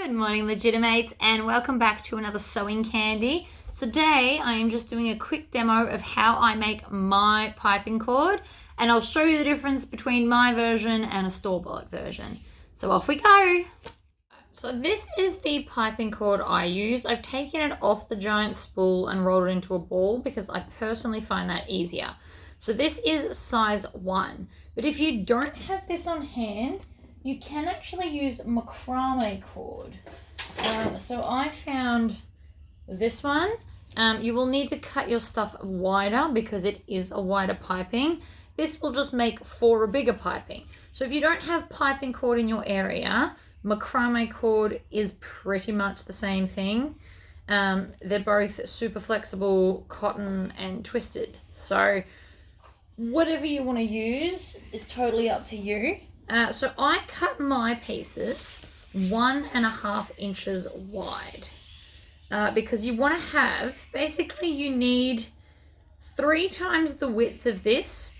Good morning, Legitimates, and welcome back to another sewing candy. Today I am just doing a quick demo of how I make my piping cord, and I'll show you the difference between my version and a store-bought version. So off we go. So this is the piping cord I use. I've taken it off the giant spool and rolled it into a ball because I personally find that easier. So this is size 1, but if you don't have this on hand, you can actually use macrame cord. So I found this one. You will need to cut your stuff wider because it is a wider piping. This will just make for a bigger piping. So if you don't have piping cord in your area, macrame cord is pretty much the same thing. They're both super flexible, cotton and twisted. So whatever you want to use is totally up to you. So I cut my pieces 1.5 inches wide because you want to have, basically you need 3 times the width of this,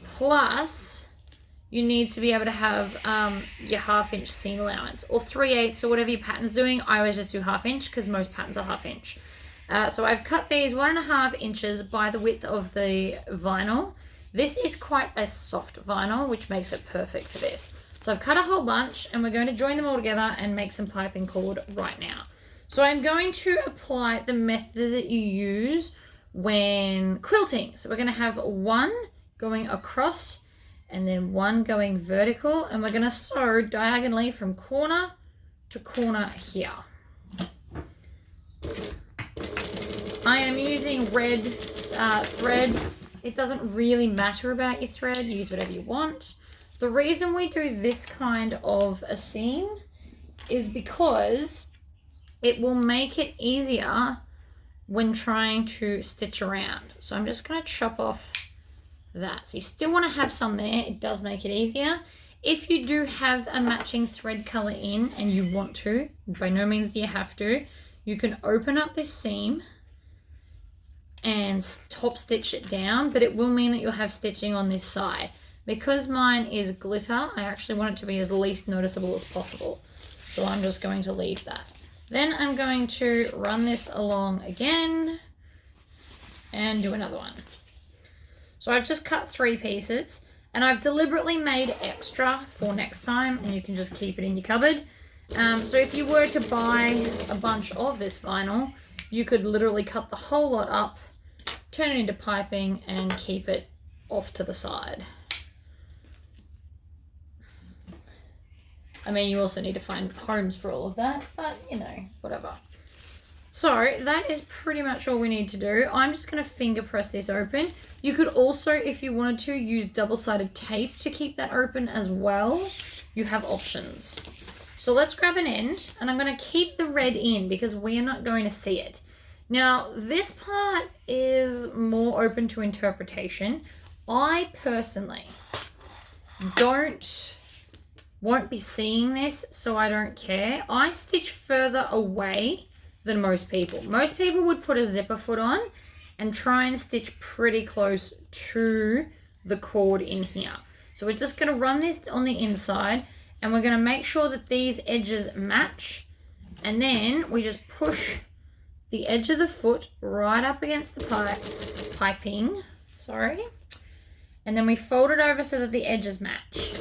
plus you need to be able to have your 1/2 inch seam allowance, or 3/8 or whatever your pattern's doing. I always just do 1/2 inch because most patterns are 1/2 inch. So I've cut these 1.5 inches by the width of the vinyl. This is quite a soft vinyl, which makes it perfect for this. So I've cut a whole bunch and we're going to join them all together and make some piping cord right now. So I'm going to apply the method that you use when quilting. So we're going to have one going across and then one going vertical, and we're going to sew diagonally from corner to corner here. I am using red thread. It doesn't really matter about your thread, use whatever you want. The reason we do this kind of a seam is because it will make it easier when trying to stitch around. So I'm just going to chop off that. So you still want to have some there, it does make it easier. If you do have a matching thread color in and you want to, by no means do you have to, you can open up this seam and top stitch it down, but it will mean that you'll have stitching on this side. Because mine is glitter, I actually want it to be as least noticeable as possible. So I'm just going to leave that. Then I'm going to run this along again and do another one. So I've just cut 3 pieces and I've deliberately made extra for next time, and you can just keep it in your cupboard. So if you were to buy a bunch of this vinyl, you could literally cut the whole lot up, turn it into piping and keep it off to the side. I mean, you also need to find homes for all of that, but you know, whatever. So that is pretty much all we need to do. I'm just going to finger press this open. You could also, if you wanted to, use double-sided tape to keep that open as well. You have options. So let's grab an end, and I'm going to keep the red in because we are not going to see it. Now, this part is more open to interpretation. I personally won't be seeing this, so I don't care. I stitch further away than most people. Most people would put a zipper foot on and try and stitch pretty close to the cord in here. So we're just going to run this on the inside, and we're going to make sure that these edges match, and then we just push the edge of the foot right up against the piping, and then we fold it over so that the edges match.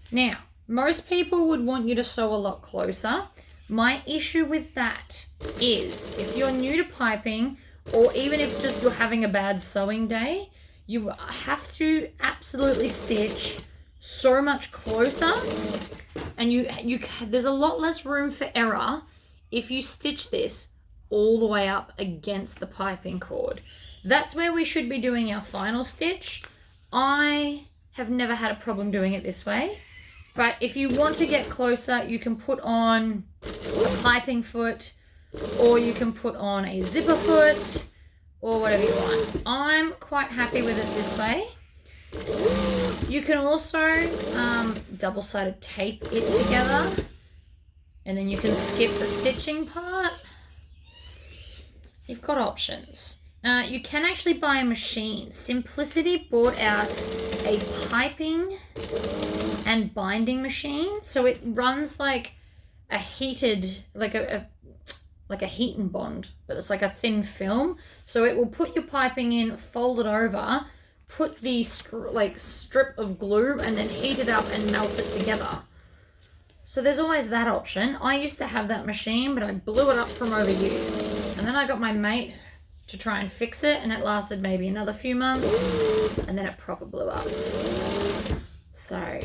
Now, most people would want you to sew a lot closer. My issue with that is if you're new to piping, or even if just you're having a bad sewing day, you have to absolutely stitch so much closer, and there's a lot less room for error if you stitch this all the way up against the piping cord. That's where we should be doing our final stitch. I have never had a problem doing it this way, but if you want to get closer, you can put on a piping foot, or you can put on a zipper foot, or whatever you want. I'm quite happy with it this way. You can also double-sided tape it together, and then you can skip the stitching part. You've got options. You can actually buy a machine. Simplicity bought out a piping and binding machine. So it runs like a heated, like a heat and bond, but it's like a thin film. So it will put your piping in, fold it over, put the strip of glue, and then heat it up and melt it together. So there's always that option. I used to have that machine, but I blew it up from overuse. And then I got my mate to try and fix it, and it lasted maybe another few months, and then it proper blew up. So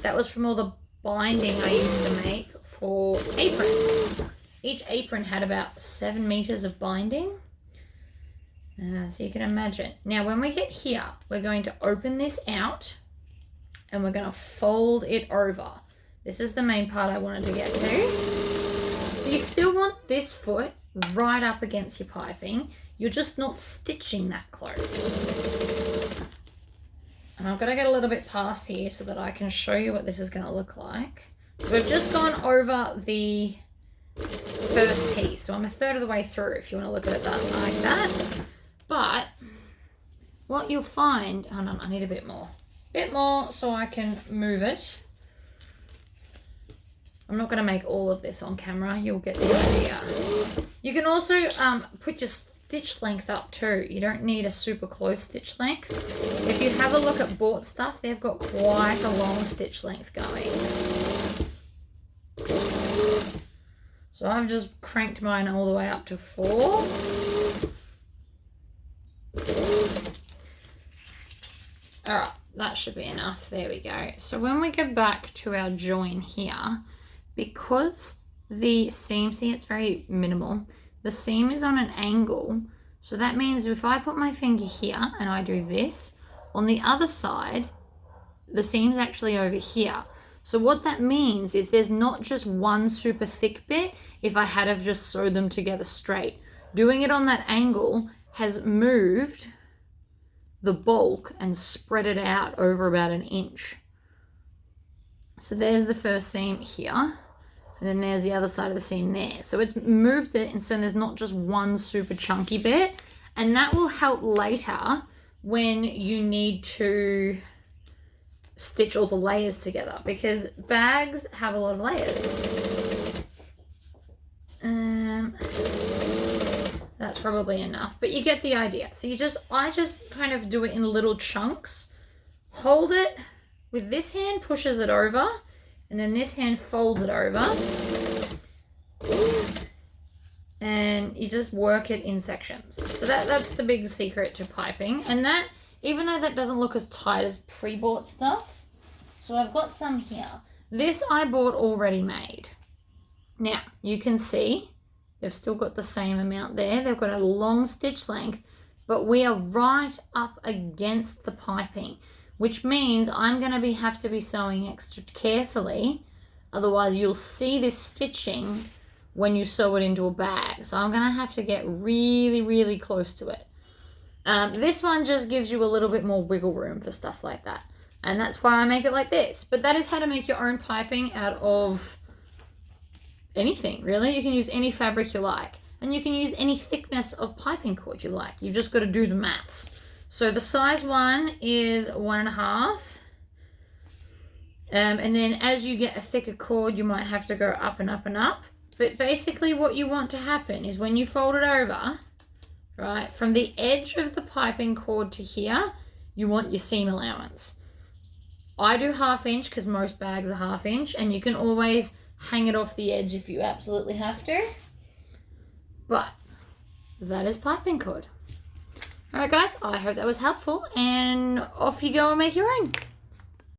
that was from all the binding I used to make for aprons. Each apron had about 7 meters of binding. So you can imagine. Now when we get here, we're going to open this out and we're going to fold it over. This is the main part I wanted to get to. So you still want this foot right up against your piping. You're just not stitching that close. And I'm going to get a little bit past here so that I can show you what this is going to look like. So we've just gone over the first piece. So I'm a third of the way through if you want to look at it like that. But what you'll find, hold on, I need a bit more so I can move it. I'm not going to make all of this on camera. You'll get the idea. You can also put your stitch length up too. You don't need a super close stitch length. If you have a look at bought stuff, they've got quite a long stitch length going. So I've just cranked mine all the way up to 4. All right, that should be enough. There we go. So when we go back to our join here, because the seam, see, it's very minimal. The seam is on an angle. So that means if I put my finger here and I do this, on the other side, the seam's actually over here. So what that means is there's not just one super thick bit if I had have just sewed them together straight. Doing it on that angle has moved the bulk and spread it out over about 1 inch. So there's the first seam here, and then there's the other side of the seam there. So it's moved it, and so there's not just one super chunky bit, and that will help later when you need to stitch all the layers together, because bags have a lot of layers. That's probably enough, but you get the idea. So I just kind of do it in little chunks, hold it with this hand, pushes it over, and then this hand folds it over, and you just work it in sections. So that's the big secret to piping. And that, even though that doesn't look as tight as pre-bought stuff, so I've got some here. This I bought already made. Now you can see they've still got the same amount there. They've got a long stitch length, but we are right up against the piping, which means I'm going to have to be sewing extra carefully. Otherwise you'll see this stitching when you sew it into a bag. So I'm going to have to get really, really close to it. This one just gives you a little bit more wiggle room for stuff like that. And that's why I make it like this. But that is how to make your own piping out of anything, really. You can use any fabric you like. And you can use any thickness of piping cord you like. You've just got to do the maths. So the size 1 is 1.5. And then as you get a thicker cord, you might have to go up and up and up. But basically what you want to happen is when you fold it over, right, from the edge of the piping cord to here, you want your seam allowance. I do 1/2 inch because most bags are 1/2 inch, and you can always hang it off the edge if you absolutely have to. But that is piping cord. All right, guys, I hope that was helpful, and off you go and make your own.